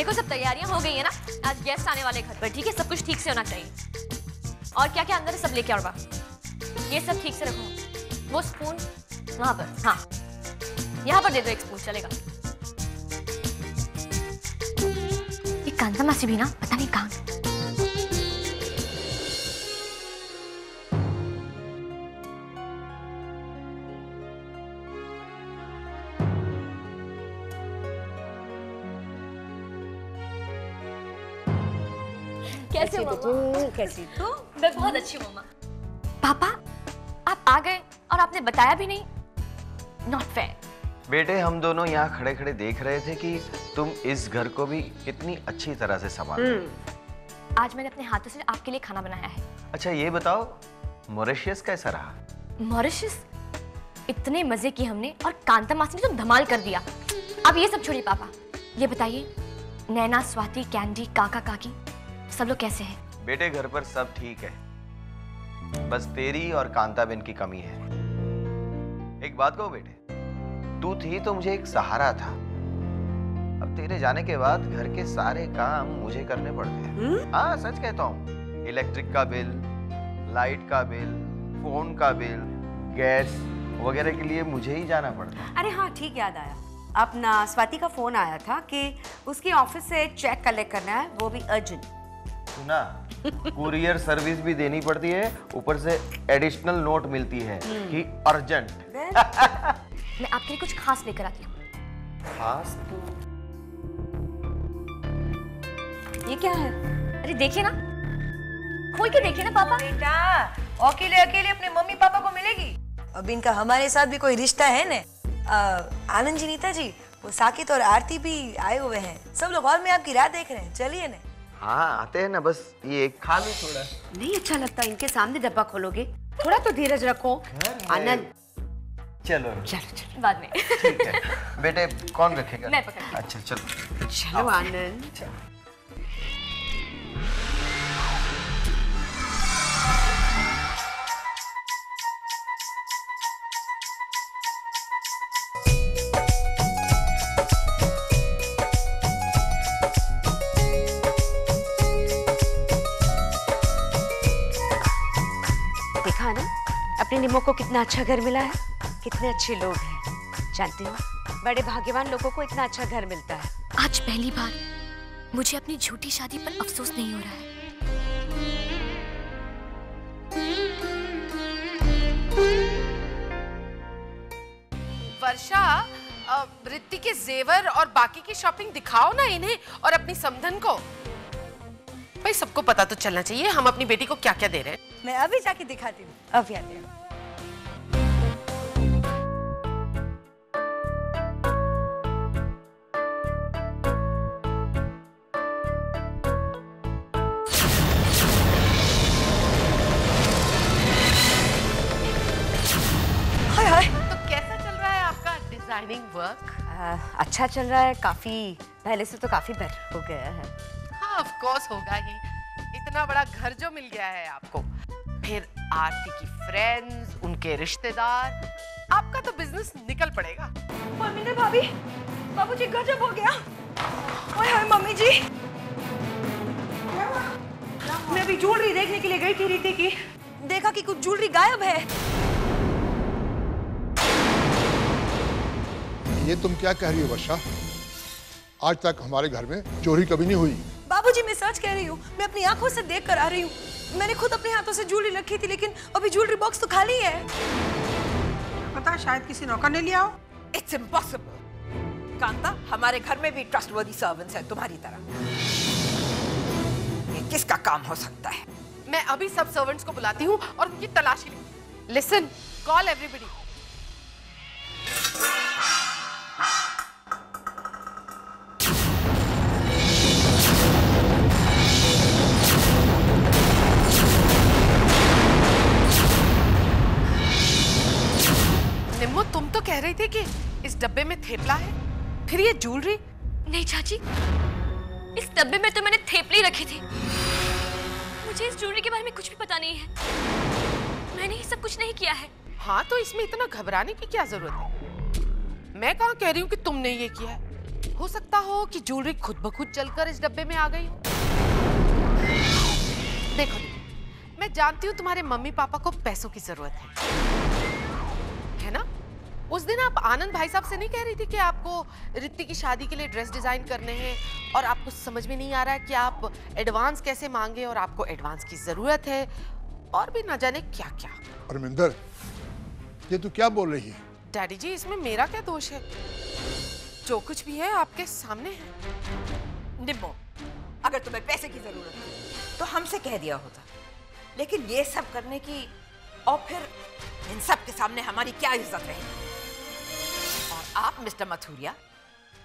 देखो सब तैयारियां हो गई है ना, आज गेस्ट आने वाले घर पर, ठीक है? सब कुछ ठीक से होना चाहिए। और क्या क्या अंदर है सब लेके आओ। ये सब ठीक से रखो। वो स्पून वहां पर, हाँ यहाँ पर दे दो, एक स्पून चलेगा। ये कांता मासी भी ना पता नहीं कहाँ। कैसे हो मम्मा? कैसी तू? मैं बहुत अच्छी हूँ मम्मा। पापा आप आ गए और आपने बताया भी नहीं, नॉट फेयर। बेटे हम दोनों यहाँ खड़े खड़े देख रहे थे कि तुम इस घर को भी कितनी अच्छी तरह से संभाल। आज मैंने अपने हाथों से आपके लिए खाना बनाया है। अच्छा ये बताओ मॉरिशस कैसा रहा? मॉरिशस इतने मजे किए हमने, और कांता मासी ने तो धमाल कर दिया। अब ये सब छोड़िए पापा, ये बताइए नैना, स्वाति, कैंडी, काका काकी सब लोग कैसे हैं? बेटे घर पर सब ठीक है, बस तेरी और कांताबेन की कमी है। एक बात कहूं बेटे, तू थी तो मुझे एक सहारा था। अब तेरे जाने के बाद घर के सारे काम मुझे करने पड़ते हैं। हाँ सच कहता हूँ, इलेक्ट्रिक का बिल, लाइट का बिल, फोन का बिल, गैस वगैरह के लिए मुझे ही जाना पड़ता है। अरे हाँ ठीक याद आया, अपना स्वाति का फोन आया था कि उसके ऑफिस से चेक कलेक्ट करना है, वो भी अर्जेंट। सुना, कुरियर सर्विस भी देनी पड़ती है, ऊपर से एडिशनल नोट मिलती है कि अर्जेंट। मैं आपके लिए कुछ खास लेकर आती हूँ। खास? ये क्या है? अरे देखिए ना, खोल के देखिए ना पापा। बेटा अकेले अकेले अपने मम्मी पापा को मिलेगी? अब इनका हमारे साथ भी कोई रिश्ता है ना। आनंद जी, नीता जी, वो साकित और आरती भी आए हुए हैं। सब लोग हॉल में आपकी राह देख रहे हैं, चलिए ना। हाँ आते हैं ना, बस ये खा लो थोड़ा। नहीं अच्छा लगता, इनके सामने डब्बा खोलोगे? थोड़ा तो धीरज रखो आनंद। चलो चलो चलो बाद में। ठीक है बेटे, कौन रखेगा? मैं पकड़। अच्छा चलो चलो आनंद। देखा ना अपने निमो को कितना अच्छा घर मिला है, कितने अच्छे लोग हैं। जानते हो बड़े भाग्यवान लोगों को इतना अच्छा घर मिलता है। आज पहली बार मुझे अपनी झूठी शादी पर अफसोस नहीं हो रहा है। वर्षा, रित्ती के जेवर और बाकी की शॉपिंग दिखाओ ना इन्हें और अपनी समधन को। भाई सबको पता तो चलना चाहिए हम अपनी बेटी को क्या क्या दे रहे हैं। मैं अभी जाके दिखाती हूँ, अभी आती हूँ। हाय हाय, तो कैसा चल रहा है आपका डिजाइनिंग वर्क? अच्छा चल रहा है, काफी पहले से तो काफी बेटर हो गया है। हाँ ऑफ कोर्स होगा ही, इतना बड़ा घर जो मिल गया है आपको, फिर आरती की फ्रेंड्स, उनके रिश्तेदार, आपका तो बिजनेस निकल पड़ेगा। मम्मी भाभी, बाबूजी गजब हो गया। ओए हाय मम्मी जी, मैं अभी ज्वेलरी देखने के लिए गई थी रीति की, देखा कि कुछ ज्वेलरी गायब है। ये तुम क्या कह रही हो वर्षा? आज तक हमारे घर में चोरी कभी नहीं हुई। बाबूजी मैं सच कह रही हूँ, मैं अपनी आंखों से देख कर आ रही हूँ। मैंने खुद अपने हाथों से ज्वेलरी रखी थी, लेकिन अभी ज्वेलरी बॉक्स तो खाली है। पता शायद किसी नौकर ने लिया हो। It's impossible. कांता, हमारे घर में भी ट्रस्टवर्दी सर्वेंट्स हैं तुम्हारी तरह। ये किसका काम हो सकता है? मैं अभी सब सर्वेंट्स को बुलाती हूँ और उनकी तलाशी लूंगी। Listen, call everybody. निम्मो, तुम तो कह रही थी कि इस डब्बे में थेपला है, फिर ये ज्वेलरी? नहीं चाची, इस डब्बे में तो मैंने थेपली रखी थी। मुझे इस ज्वेलरी के बारे में कुछ भी पता नहीं है। मैंने ये सब कुछ नहीं किया है। हाँ तो इसमें इतना घबराने की क्या जरूरत है? मैं कहाँ कह रही हूँ कि तुमने ये किया है। हो सकता हो कि ज्वेलरी खुद ब खुद चलकर इस डब्बे में आ गई हो। देखो मैं जानती हूँ तुम्हारे मम्मी पापा को पैसों की जरूरत है ना? उस दिन आप आनंद भाई साहब से नहीं कह रही थी कि आपको रित्ती की शादी के लिए ड्रेस डिजाइन करने हैं और आपको समझ में नहीं आ रहा है कि आप एडवांस कैसे मांगे और आपको एडवांस की जरूरत है और भी ना जाने क्या क्या। परमिंदर, ये तू क्या बोल रही है? डैडी जी, इसमें मेरा क्या दोष है? जो कुछ भी है आपके सामने है। निम्मो, अगर तुम्हें पैसे की जरूरत है तो हमसे कह दिया होता, लेकिन ये सब करने की और फिर इन सब के सामने हमारी क्या इज्जत रहेगी? और आप मिस्टर मथुरिया,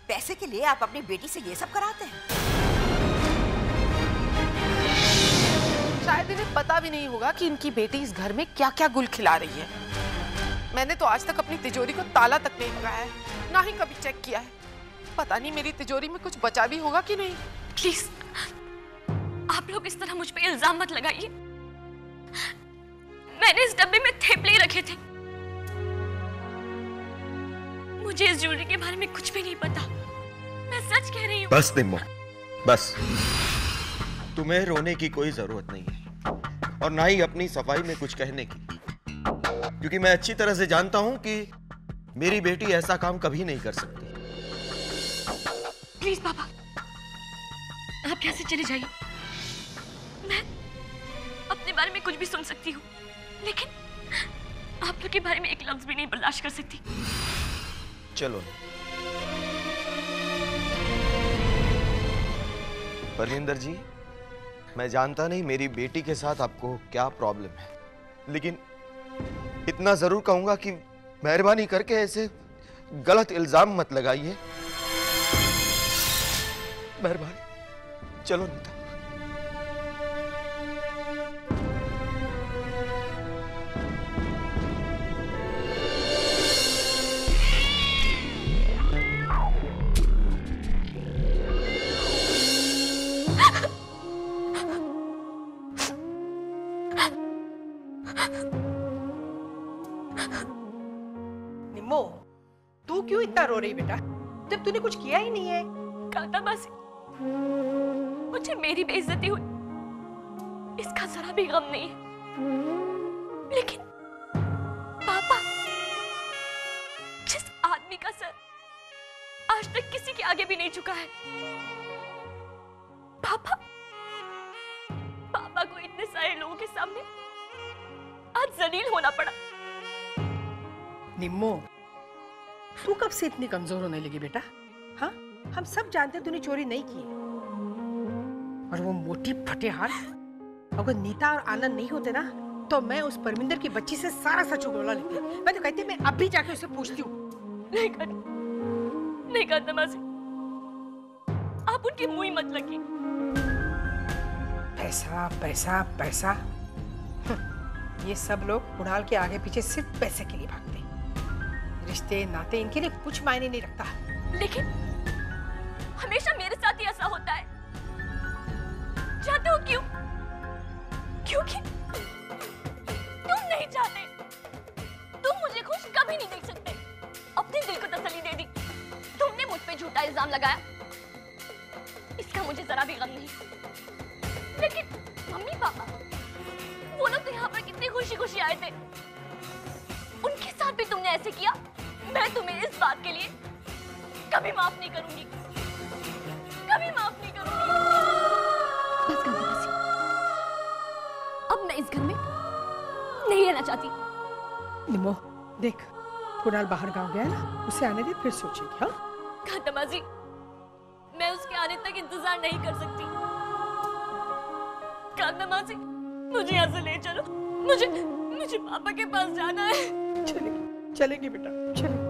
पैसे के लिए आप अपनी बेटी से ये सब कराते हैं? शायद इन्हें पता भी नहीं होगा कि इनकी बेटी इस घर में क्या क्या गुल खिला रही है। मैंने तो आज तक अपनी तिजोरी को ताला तक नहीं लगाया है, ना ही कभी चेक किया है। पता नहीं मेरी तिजोरी में कुछ बचा भी होगा कि नहीं। प्लीज आप लोग इस तरह मुझ पे इल्जाम मत लगाइए। मैंने इस डब्बे में थेपले ही रखे थे। मुझे इस ज्वेलरी के बारे में कुछ भी नहीं पता। मैं सच कह रही हूँ। बस निम्मो, बस। तुम्हें रोने की कोई जरूरत नहीं है और ना ही अपनी सफाई में कुछ कहने की, क्योंकि मैं अच्छी तरह से जानता हूं कि मेरी बेटी ऐसा काम कभी नहीं कर सकती। प्लीज पापा, आप यहाँ से चले जाइए। मैं अपने बारे में कुछ भी सुन सकती हूँ, लेकिन आप लोग के बारे में एक लफ्ज भी नहीं बर्दाश्त कर सकती। चलो। परमिंदर जी, मैं जानता नहीं मेरी बेटी के साथ आपको क्या प्रॉब्लम है, लेकिन इतना जरूर कहूंगा कि मेहरबानी करके ऐसे गलत इल्जाम मत लगाइए। मेहरबानी। चलो नीता। निम्मो, तू क्यों इतना रो रही बेटा, जब तूने कुछ किया ही नहीं है? कांता मासी, मुझे मेरी बेइज्जती हुई, इसका जरा भी गम नहीं है, लेकिन पापा, जिस आदमी का सर आज तक किसी के आगे भी नहीं झुका है, पापा को इतने सारे लोगों के सामने आज जलील होना पड़ा। निम्मो, तू कब से इतनी कमजोर होने लगी बेटा? हाँ, हम सब जानते हैं तूने चोरी नहीं की है। और वो मोटी फटेहार, अगर नीता और आनंद नहीं होते ना, तो मैं उस परमिंदर की बच्ची से सारा सच उगलवा लेती। मैं तो कहती मैं अभी जाके उसे पूछती हूँ। नहीं करता मासी, आप उनकी मुंह ही मत लगी। पैसा पैसा पैसा, ये सब लोग कुणाल के आगे पीछे सिर्फ पैसे के लिए भागते हैं। रिश्ते नाते इनके लिए कुछ मायने नहीं रखता। लेकिन हमेशा मेरे साथ ही ऐसा होता है। जानते हो क्यों? क्योंकि तुम नहीं चाहते, तुम मुझे खुश कभी नहीं देख सकते। अपने दिल को तसल्ली दे दी, तुमने मुझ पे झूठा इल्जाम लगाया, इसका मुझे जरा भी गम नहीं। लेकिन मम्मी पापा, वो लोग तो यहाँ पर कितनी खुशी खुशी आए थे, उनके साथ भी तुमने ऐसे किया। मैं तुम्हें इस बात के लिए कभी माफ नहीं करूंगी, कभी माफ नहीं करूंगी। बस कर दो मासी, अब मैं इस घर में नहीं रहना चाहती। निम्मो, देख, कुणाल बाहर गांव गया ना, उसे आने दे, फिर सोचेगी। हाँ कांता मासी, मैं उसके आने तक इंतजार नहीं कर सकती। कांता मासी, मुझे यहाँ से ले चलो, मुझे पापा के पास जाना है। चलेगी बेटा, चलेगी।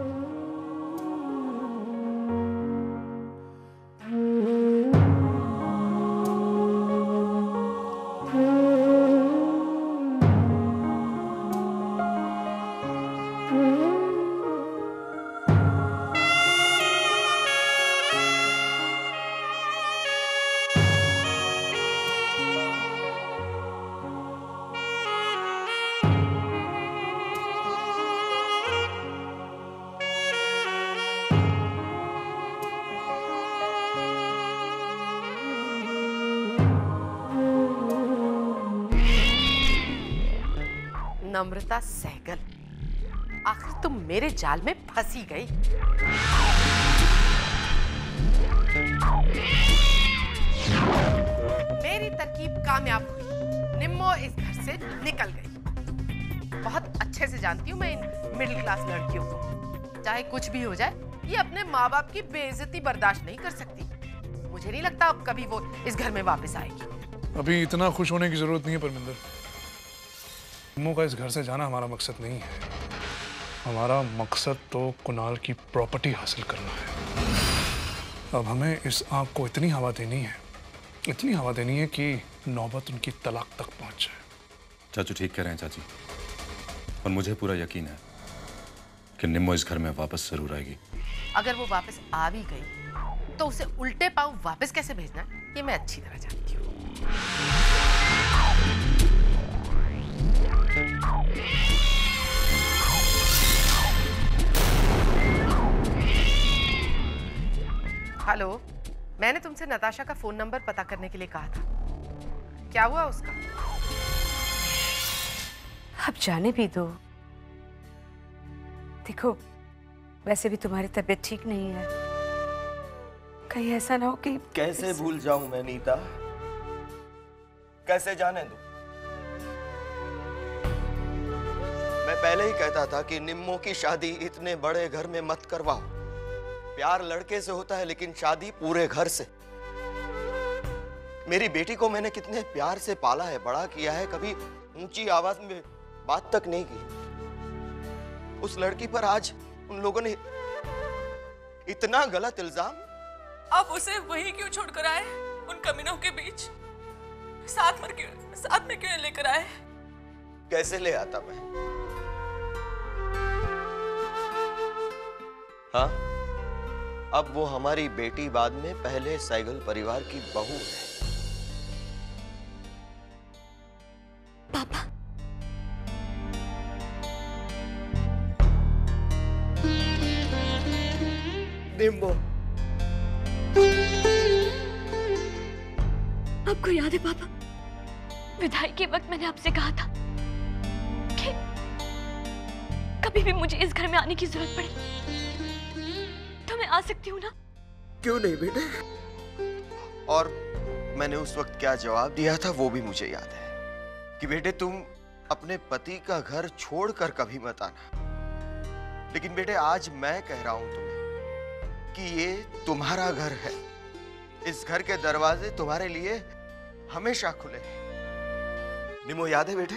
नम्रता सहगल, आखिर तुम मेरे जाल में फंसी गई। मेरी तरकीब कामयाब हुई, निम्मो इस घर से निकल गई। बहुत अच्छे से जानती हूँ मैं इन मिडिल क्लास लड़कियों को, चाहे कुछ भी हो जाए ये अपने माँ बाप की बेइज्जती बर्दाश्त नहीं कर सकती। मुझे नहीं लगता अब कभी वो इस घर में वापस आएगी। अभी इतना खुश होने की जरूरत नहीं है परमिंदर। निम्मो का इस घर से जाना हमारा मकसद नहीं है। हमारा मकसद तो कुणाल की प्रॉपर्टी हासिल करना है। अब हमें इस आग को इतनी हवा देनी है, इतनी हवा देनी है कि नौबत उनकी तलाक तक पहुंच जाए। चाचू ठीक कह रहे हैं चाची, और मुझे पूरा यकीन है कि निम्मो इस घर में वापस जरूर आएगी। अगर वो वापस आ भी गई तो उसे उल्टे पांव वापस कैसे भेजना है ये मैं अच्छी तरह जानती हूँ। हेलो, मैंने तुमसे नताशा का फोन नंबर पता करने के लिए कहा था, क्या हुआ उसका? अब जाने भी दो। देखो, वैसे भी तुम्हारी तबीयत ठीक नहीं है, कहीं ऐसा ना हो कि। कैसे भूल जाऊं मैं नीता, कैसे जाने दूं? मैं पहले ही कहता था कि निम्मो की शादी इतने बड़े घर में मत करवाओ। प्यार लड़के से होता है लेकिन शादी पूरे घर से। मेरी बेटी को मैंने कितने प्यार से पाला है, बड़ा किया है, कभी ऊंची आवाज में बात तक नहीं की। उस लड़की पर आज उन लोगों ने इतना गलत इल्जाम। आप उसे वही क्यों छोड़कर आए उन कमीनों के बीच? साथ में क्यों लेकर आए? कैसे ले आता मैं? हाँ, अब वो हमारी बेटी, बाद में पहले सैगल परिवार की बहू है। पापा, निम्मो, आपको याद है पापा, विदाई के वक्त मैंने आपसे कहा था कि कभी भी मुझे इस घर में आने की जरूरत पड़े तो मैं आ सकती हूँ ना? क्यों नहीं बेटे? और मैंने उस वक्त क्या जवाब दिया था वो भी मुझे याद है कि बेटे तुम अपने पति का घर छोड़कर कभी मत आना। लेकिन बेटे आज मैं कह रहा हूं तुम्हें कि ये तुम्हारा घर है। इस घर के दरवाजे तुम्हारे लिए हमेशा खुले हैं। निम्मो, याद है बेटे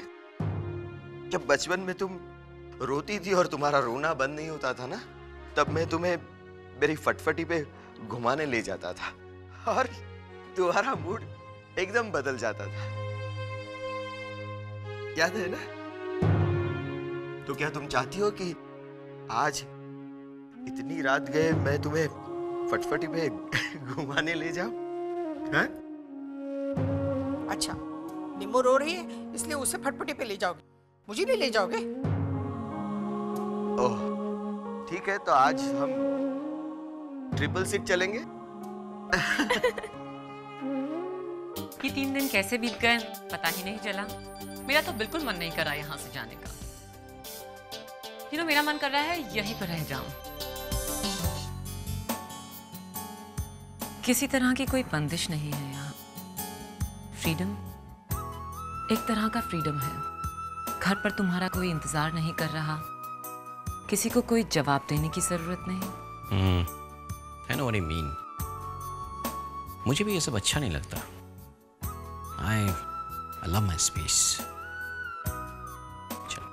जब बचपन में तुम रोती थी और तुम्हारा रोना बंद नहीं होता था ना, तब मैं तुम्हें मेरी फटफटी पे घुमाने ले जाता था और तुम्हारा मूड एकदम बदल जाता था। याद है ना? तो क्या तुम चाहती हो कि आज इतनी रात गए मैं तुम्हें फटफटी पे घुमाने ले जाऊं? हाँ? अच्छा, निम्मो रो रही है इसलिए उसे फटफटी पे ले जाओगे, मुझे नहीं ले जाओगे? ओह, ठीक है, तो आज हम ट्रिपल सीट चलेंगे। ये 3 दिन कैसे बीत गए पता ही नहीं चला। मेरा तो बिल्कुल मन नहीं कर रहा यहाँ से जाने का। मेरा मन कर रहा है यहीं पर रह जाऊं। किसी तरह की कोई बंदिश नहीं है यहाँ। फ्रीडम एक तरह का फ्रीडम है। घर पर तुम्हारा कोई इंतजार नहीं कर रहा, किसी को कोई जवाब देने की जरूरत नहीं। I know what you mean. मुझे भी ये सब अच्छा नहीं लगता। I love my space. चलो।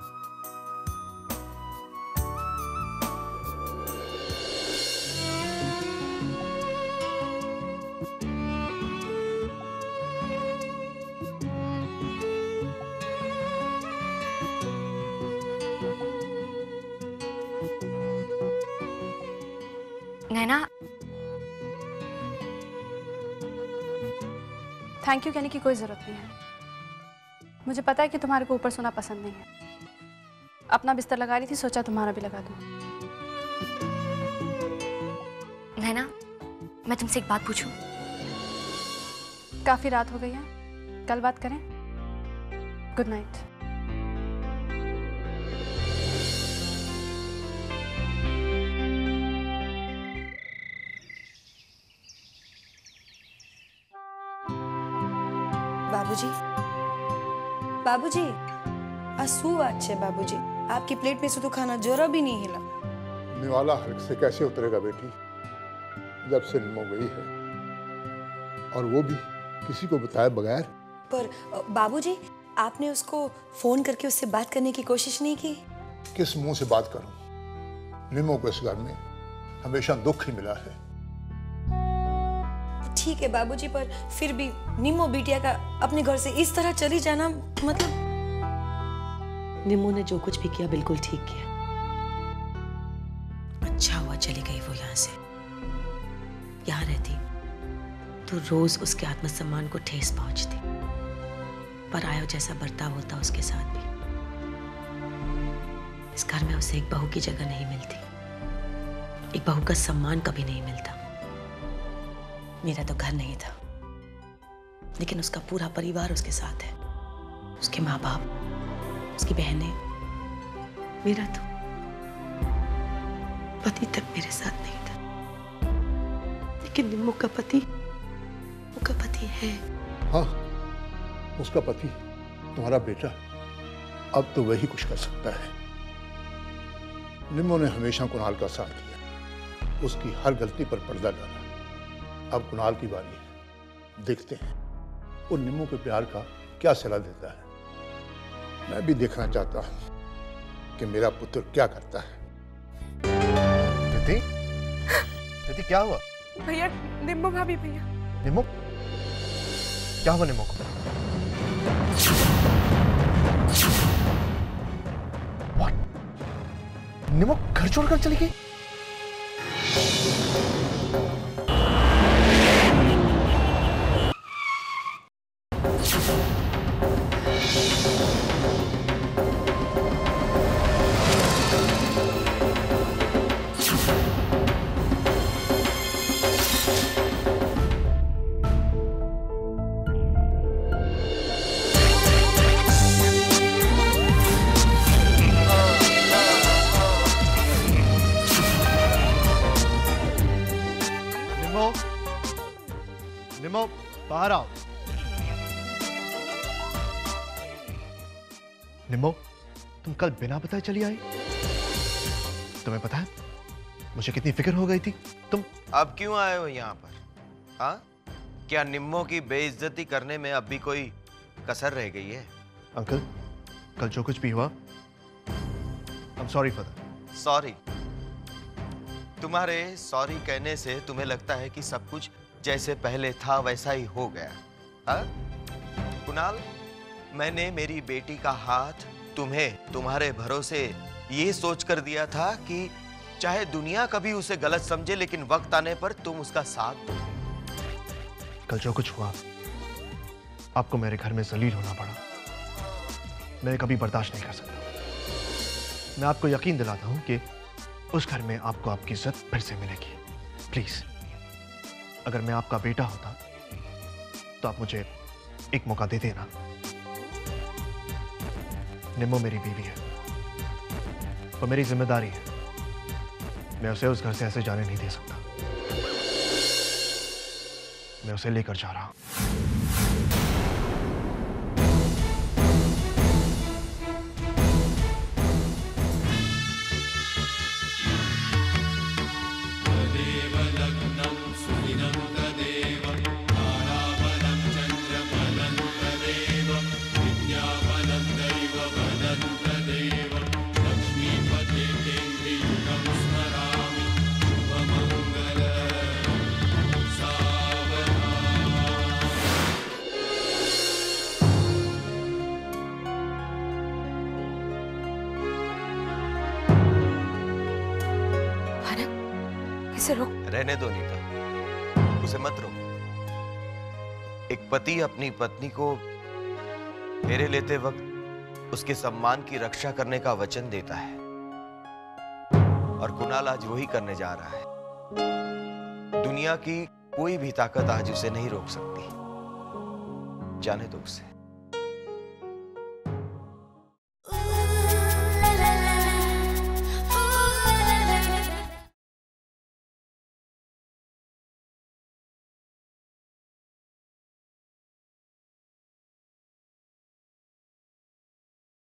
नैना, थैंक यू कहने की कोई ज़रूरत नहीं है। मुझे पता है कि तुम्हारे को ऊपर सोना पसंद नहीं है। अपना बिस्तर लगा रही थी, सोचा तुम्हारा भी लगा दूं। नैना, मैं तुमसे एक बात पूछूं? काफ़ी रात हो गई है, कल बात करें। Good night. बाबूजी, बाबूजी, आ શું વાત છે बाबूजी? आपकी प्लेट में से तो खाना जरा भी नहीं हिला। निवाला हल्क से कैसे उतरेगा बेटी, जब से निमो गई है, और वो भी किसी को बताए बगैर। पर बाबूजी, आपने उसको फोन करके उससे बात करने की कोशिश नहीं की? किस मुंह से बात करूं? निमो को इस घर में हमेशा दुख ही मिला है। ठीक है बाबूजी, पर फिर भी निमो बिटिया का अपने घर से इस तरह चली जाना, मतलब। निमो ने जो कुछ भी किया बिल्कुल ठीक किया। अच्छा हुआ चली गई वो यहाँ से। यहाँ रहती तो रोज उसके आत्मसम्मान को ठेस पहुंचती। परायों जैसा बर्ताव होता उसके साथ भी। इस घर में उसे एक बहू की जगह नहीं मिलती, एक बहू का सम्मान कभी नहीं मिलता। मेरा तो घर नहीं था, लेकिन उसका पूरा परिवार उसके साथ है। उसके माँ बाप, उसकी बहनें, मेरा तो पति तक मेरे साथ नहीं था। लेकिन निम्मो का पति, वो का पति है। हाँ, उसका पति तुम्हारा बेटा, अब तो वही कुछ कर सकता है। निम्मो ने हमेशा कुणाल का साथ दिया, उसकी हर गलती पर पर्दा डाला। अब कुणाल की बारी है, देखते हैं वो निम्मो के प्यार का क्या सिला देता है। मैं भी देखना चाहता हूं कि मेरा पुत्र क्या करता है। रिद्धि, रिद्धि क्या हुआ? भैया, निम्मो भाभी भैया। निम्मो? क्या हुआ निम्मो को? What? निम्मो घर छोड़कर चली गई? निम्मो, बाहर आओ। निम्मो, तुम कल बिना बताए चली आई। तुम्हें पता है मुझे कितनी फिक्र हो गई थी। तुम अब क्यों आए हो यहाँ पर? हाँ, क्या निम्मो की बेइज्जती करने में अब भी कोई कसर रह गई है? अंकल, कल जो कुछ भी हुआ, I'm sorry for that. Sorry? तुम्हारे सॉरी कहने से तुम्हें लगता है कि सब कुछ जैसे पहले था वैसा ही हो गया? हाँ? कुणाल, मैंने मेरी बेटी का हाथ तुम्हें तुम्हारे भरोसे ये सोचकर दिया था कि चाहे दुनिया कभी उसे गलत समझे, लेकिन वक्त आने पर तुम उसका साथ दो। कल जो कुछ हुआ, आपको मेरे घर में जलील होना पड़ा। मैं कभी बर्दाश्त नहीं कर सकता। मैं आपको यकीन दिलाता हूं कि उस घर में आपको आपकी इज्जत फिर से मिलेगी। प्लीज, अगर मैं आपका बेटा होता तो आप मुझे एक मौका दे देना। निम्मो मेरी बीवी है, वो मेरी जिम्मेदारी है। मैं उसे उस घर से ऐसे जाने नहीं दे सकता। मैं उसे लेकर जा रहा हूं। रहने दो नीता, उसे मत रोको। एक पति अपनी पत्नी को फेरे लेते वक्त उसके सम्मान की रक्षा करने का वचन देता है, और कुणाल आज वही करने जा रहा है। दुनिया की कोई भी ताकत आज उसे नहीं रोक सकती। जाने दो उसे।